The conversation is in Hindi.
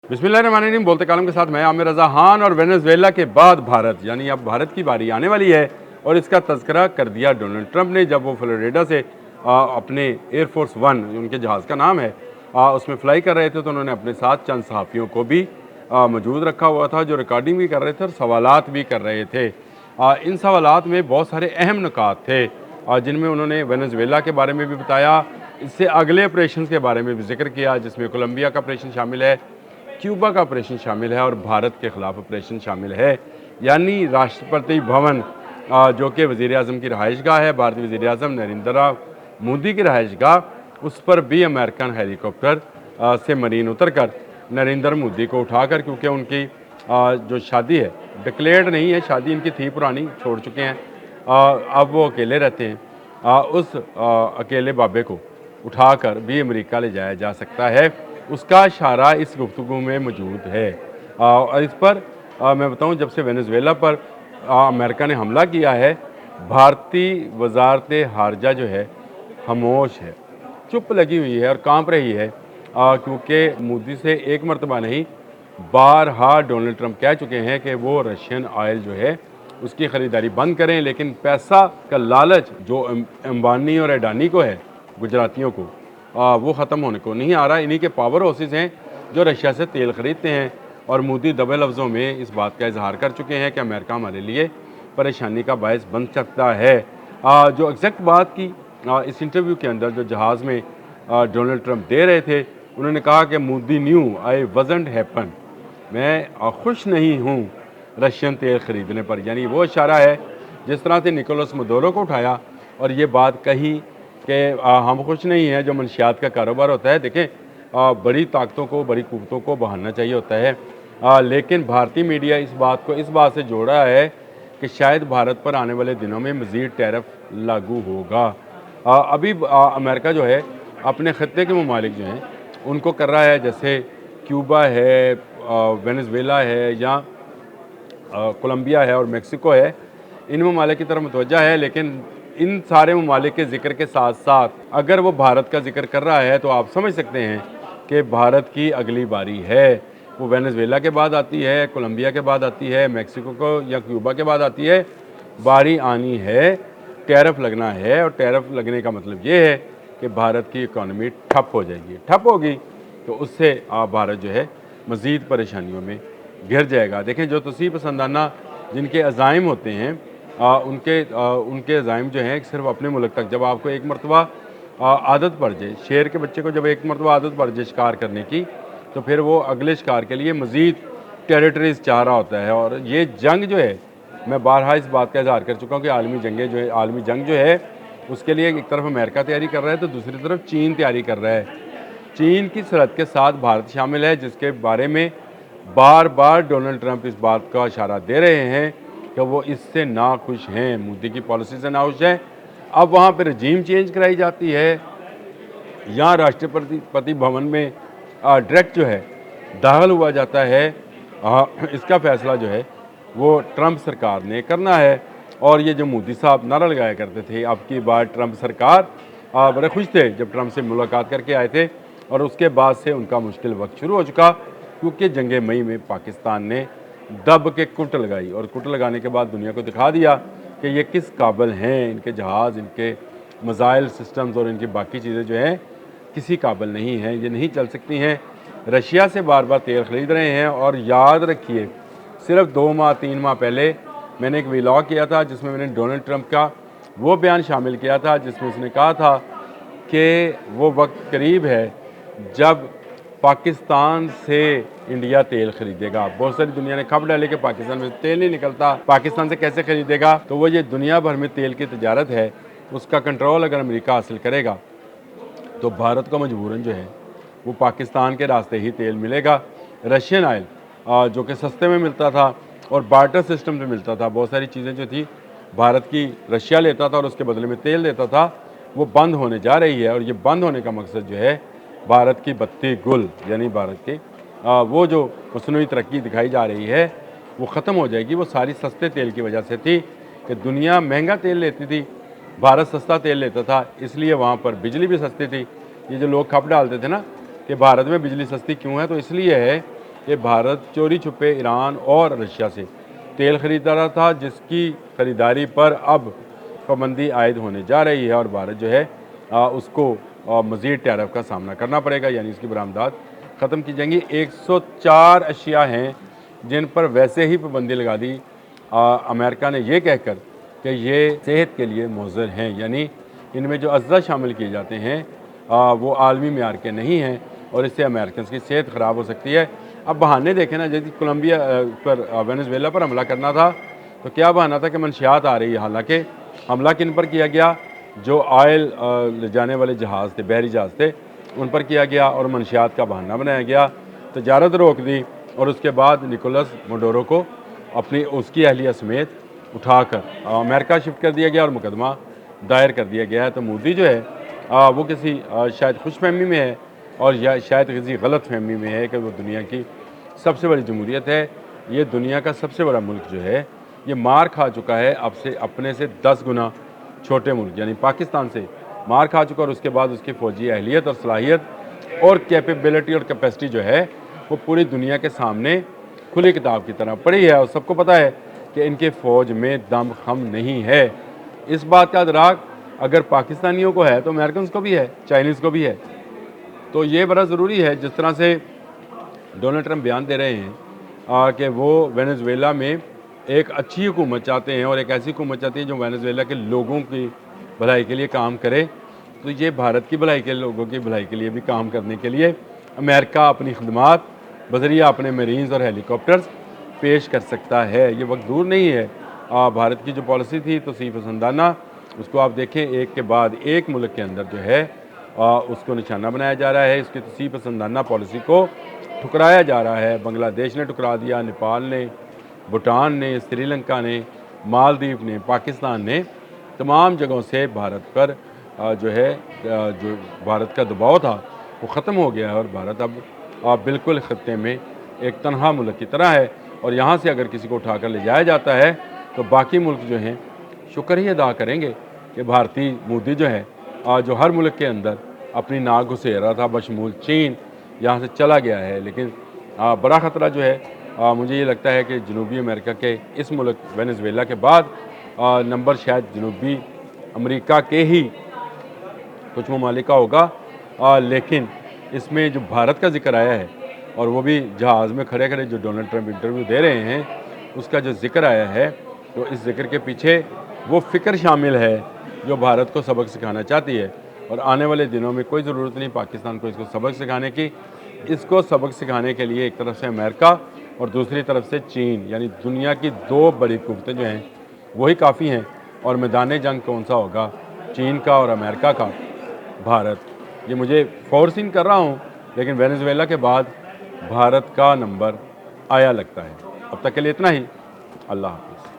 बिस्मिल्लाहिर्रहमानिर्रहीम। बोलते कालम के साथ मैं आमिर रज़ा खान। और वेनेजुएला के बाद भारत, यानी अब भारत की बारी आने वाली है और इसका तज़किरा कर दिया डोनाल्ड ट्रंप ने जब वो फ्लोरिडा से अपने एयरफोर्स वन, उनके जहाज़ का नाम है, उसमें फ़्लाई कर रहे थे। तो उन्होंने अपने साथ चंद सहाफ़ियों को भी मौजूद रखा हुआ था जो रिकॉर्डिंग भी कर रहे थे और सवालात भी कर रहे थे। इन सवालात में बहुत सारे अहम नुकात थे जिनमें उन्होंने वेनेजुएला के बारे में भी बताया, इससे अगले ऑपरेशन के बारे में भी जिक्र किया जिसमें कोलंबिया का ऑपरेशन शामिल है, क्यूबा का ऑपरेशन शामिल है और भारत के ख़िलाफ़ ऑपरेशन शामिल है। यानी राष्ट्रपति भवन जो कि वज़ीर-ए-आज़म की रहाइशगाह है, भारतीय वज़ीर-ए-आज़म नरेंद्र मोदी की रहाइशगाह, उस पर भी अमेरिकन हेलीकॉप्टर से मरीन उतरकर नरेंद्र मोदी को उठाकर, क्योंकि उनकी जो शादी है डिक्लेयर्ड नहीं है, शादी इनकी थी पुरानी, छोड़ चुके हैं, अब वो अकेले रहते हैं, उस अकेले बाबे को उठाकर भी अमेरिका ले जाया जा सकता है। उसका इशारा इस गुफ्तगू में मौजूद है। और इस पर मैं बताऊं, जब से वेनेजुएला पर अमेरिका ने हमला किया है, भारतीय वजारत हारजा जो है खामोश है, चुप लगी हुई है और कांप रही है, क्योंकि मोदी से एक मरतबा नहीं बारहा डोनाल्ड ट्रंप कह चुके हैं कि वो रशियन ऑयल जो है उसकी ख़रीदारी बंद करें। लेकिन पैसा का लालच जो अंबानी और अडानी को है, गुजरातियों को, वो ख़त्म होने को नहीं आ रहा। इन्हीं के पावर हाउसेस हैं जो रशिया से तेल ख़रीदते हैं और मोदी दबे लफ्ज़ों में इस बात का इजहार कर चुके हैं कि अमेरिका हमारे लिए परेशानी का बायस बन सकता है। जो एग्जैक्ट बात की इस इंटरव्यू के अंदर जो जहाज़ में डोनाल्ड ट्रंप दे रहे थे, उन्होंने कहा कि मोदी न्यू आई वज़ंट हैपन, मैं खुश नहीं हूँ रशियन तेल ख़रीदने पर। यानी वो इशारा है जिस तरह से निकोलस मदोरो को उठाया और ये बात कही कि हम खुश नहीं हैं, जो मनशियात का कारोबार होता है, देखें बड़ी ताकतों को, बड़ी कुव्वतों को बहाना चाहिए होता है, लेकिन भारतीय मीडिया इस बात को इस बात से जोड़ा है कि शायद भारत पर आने वाले दिनों में मज़ीद टैरिफ लागू होगा। अभी अमेरिका जो है अपने ख़त्े के ममालिक जो हैं उनको कर रहा है, जैसे क्यूबा है, वेनेजुएला है, या कोलंबिया है और मेक्सिको है, इन ममालिक की तरफ मुतवज्जा है। लेकिन इन सारे ममालिक के ज़िक्र के साथ साथ अगर वो भारत का जिक्र कर रहा है तो आप समझ सकते हैं कि भारत की अगली बारी है, वो वेनेजुएला के बाद आती है, कोलंबिया के बाद आती है, मेक्सिको को या क्यूबा के बाद आती है, बारी आनी है, टैरिफ लगना है। और टैरिफ लगने का मतलब ये है कि भारत की इकॉनमी ठप हो जाएगी। ठप होगी तो उससे भारत जो है मज़ीद परेशानियों में घिर जाएगा। देखें, जो तोसीब पसंदाना जिनके अज़ाइम होते हैं, उनके अज़ाइम जो हैं सिर्फ अपने मुल्क तक। जब आपको एक मरतबा आदत पड़ जाए, शेर के बच्चे को जब एक मरतबा आदत पड़ जाए शिकार करने की, तो फिर वो अगले शिकार के लिए मज़ीद टेरिटरीज़ चाह रहा होता है। और ये जंग जो है, मैं बारहा इस बात का इज़हार कर चुका हूँ कि आलमी जंग जो है उसके लिए एक तरफ अमेरिका तैयारी कर रहा है तो दूसरी तरफ चीन तैयारी कर रहा है। चीन की सरहद के साथ भारत शामिल है, जिसके बारे में बार बार डोनाल्ड ट्रंप इस बात का इशारा दे रहे हैं कि वो इससे नाखुश हैं, मोदी की पॉलिसी से नाखुश हैं। अब वहाँ पर रजीम चेंज कराई जाती है, यहाँ राष्ट्रपति भवन में डायरेक्ट जो है दाखिल हुआ जाता है, इसका फ़ैसला जो है वो ट्रंप सरकार ने करना है। और ये जो मोदी साहब नारा लगाया करते थे, अब की बार ट्रंप सरकार, बड़े खुश थे जब ट्रंप से मुलाकात करके आए थे, और उसके बाद से उनका मुश्किल वक्त शुरू हो चुका, क्योंकि जंग मई में पाकिस्तान ने दब के कुट लगाई और कुट लगाने के बाद दुनिया को दिखा दिया कि ये किस काबिल हैं, इनके जहाज़, इनके मिसाइल सिस्टम्स और इनकी बाकी चीज़ें जो हैं किसी काबिल नहीं हैं, ये नहीं चल सकती हैं। रशिया से बार बार तेल ख़रीद रहे हैं। और याद रखिए, सिर्फ 2 माह 3 माह पहले मैंने एक व्लॉग किया था जिसमें मैंने डोनाल्ड ट्रंप का वो बयान शामिल किया था जिसमें उसने कहा था कि वो वक्त करीब है जब पाकिस्तान से इंडिया तेल खरीदेगा। बहुत सारी दुनिया ने खबर डाली कि पाकिस्तान में तेल नहीं निकलता, पाकिस्तान से कैसे खरीदेगा। तो वो ये दुनिया भर में तेल की तजारत है, उसका कंट्रोल अगर अमेरिका हासिल करेगा तो भारत को मजबूरन जो है वो पाकिस्तान के रास्ते ही तेल मिलेगा। रशियन ऑयल जो कि सस्ते में मिलता था और बार्टर सिस्टम से मिलता था, बहुत सारी चीज़ें जो थी भारत की रशिया लेता था और उसके बदले में तेल देता था, वो बंद होने जा रही है। और ये बंद होने का मकसद जो है भारत की बत्ती गुल, यानी भारत की वो जो मसनूई तरक्की दिखाई जा रही है वो ख़त्म हो जाएगी। वो सारी सस्ते तेल की वजह से थी कि दुनिया महंगा तेल लेती थी, भारत सस्ता तेल लेता था, इसलिए वहाँ पर बिजली भी सस्ती थी। ये जो लोग खप डालते थे ना कि भारत में बिजली सस्ती क्यों है, तो इसलिए है कि भारत चोरी छुपे ईरान और रशिया से तेल खरीदा रहा था, जिसकी ख़रीदारी पर अब पाबंदी आयद होने जा रही है और भारत जो है उसको मज़ीद टैरिफ का सामना करना पड़ेगा, यानी इसकी बरामदात ख़त्म की जाएंगी। 104 अशिया हैं जिन पर वैसे ही पाबंदी लगा दी अमेरिका ने, ये कहकर कि ये सेहत के लिए मुज़र हैं, यानी इनमें जो अज्जा शामिल किए जाते हैं वो आलमी मेयार के नहीं हैं और इससे अमेरिकन की सेहत ख़राब हो सकती है। अब बहाने देखें ना, जैसे कोलंबिया पर वेनेजुएला पर हमला करना था तो क्या बहाना था कि मंशियात आ रही है, हालांकि हमला किन पर किया गया, जो ऑयल ले जाने वाले जहाज़ थे, बहरी जहाज़ थे, उन पर किया गया और मंशियात का बहाना बनाया गया, तजारत रोक दी और उसके बाद निकोलस मडोरो को अपनी उसकी अहलिया समेत उठाकर अमेरिका शिफ्ट कर दिया गया और मुकदमा दायर कर दिया गया है। तो मोदी जो है वो किसी शायद खुशफहमी में है और या शायद किसी गलत फहमी में है कि वो दुनिया की सबसे बड़ी जमहूरियत है। ये दुनिया का सबसे बड़ा मुल्क जो है ये मार खा चुका है अब से अपने से 10 गुना छोटे मुल्क यानी पाकिस्तान से मार खा चुका, और उसके बाद उसकी फ़ौजी अहलियत और सलाहियत और कैपेबिलिटी और कैपेसिटी जो है वो पूरी दुनिया के सामने खुली किताब की तरह पड़ी है और सबको पता है कि इनके फ़ौज में दम खम नहीं है। इस बात का अदराक अगर पाकिस्तानियों को है तो अमेरिकन को भी है, चाइनीज़ को भी है। तो ये बड़ा ज़रूरी है, जिस तरह से डोनाल्ड ट्रंप बयान दे रहे हैं कि वो वेनेजुएला में एक अच्छी हुकूमत चाहते हैं और एक ऐसी हुकूमत चाहती है जो वेनेजुएला के लोगों की भलाई के लिए काम करे, तो ये भारत की भलाई के लोगों की भलाई के लिए भी काम करने के लिए अमेरिका अपनी खदमात बजरिया अपने मरीन्स और हेलीकॉप्टर्स पेश कर सकता है। ये वक्त दूर नहीं है। भारत की जो पॉलिसी थी तोसीफ़ पसंदाना, उसको आप देखें एक के बाद एक मुल्क के अंदर जो है उसको निशाना बनाया जा रहा है। इसकी तोसीफ़ पसंदाना पॉलिसी को ठुकराया जा रहा है। बांग्लादेश ने ठुकरा दिया, नेपाल ने, भूटान ने, श्रीलंका ने, मालदीव ने, पाकिस्तान ने, तमाम जगहों से भारत पर जो है जो भारत का दबाव था वो ख़त्म हो गया है और भारत अब बिल्कुल ख़त्े में एक तनहा मुल्क की तरह है। और यहाँ से अगर किसी को उठाकर ले जाया जाता है तो बाकी मुल्क जो हैं शुक्र ही अदा करेंगे कि भारतीय मोदी जो है जो हर मुल्क के अंदर अपनी नाक घुसेड़ रहा था बशमूल चीन, यहाँ से चला गया है। लेकिन बड़ा ख़तरा जो है मुझे ये लगता है कि जनूबी अमेरिका के इस मुल्क वेनेजुएला के बाद नंबर शायद जनूबी अमेरिका के ही कुछ ममालिक का होगा। लेकिन इसमें जो भारत का जिक्र आया है और वो भी जहाज़ में खड़े खड़े जो डोनाल्ड ट्रंप इंटरव्यू दे रहे हैं उसका जो जिक्र आया है, तो इस जिक्र के पीछे वो फ़िक्र शामिल है जो भारत को सबक सिखाना चाहती है। और आने वाले दिनों में कोई ज़रूरत नहीं पाकिस्तान को इसको सबक सिखाने की। इसको सबक सिखाने के लिए एक तरफ से अमेरिका और दूसरी तरफ से चीन, यानी दुनिया की दो बड़ी कुव्वतें जो हैं वही काफ़ी हैं। और मैदान जंग कौन सा होगा, चीन का और अमेरिका का, भारत, ये मुझे फोरसीन कर रहा हूँ, लेकिन वेनेजुएला के बाद भारत का नंबर आया लगता है। अब तक के लिए इतना ही। अल्लाह हाफ़िज़।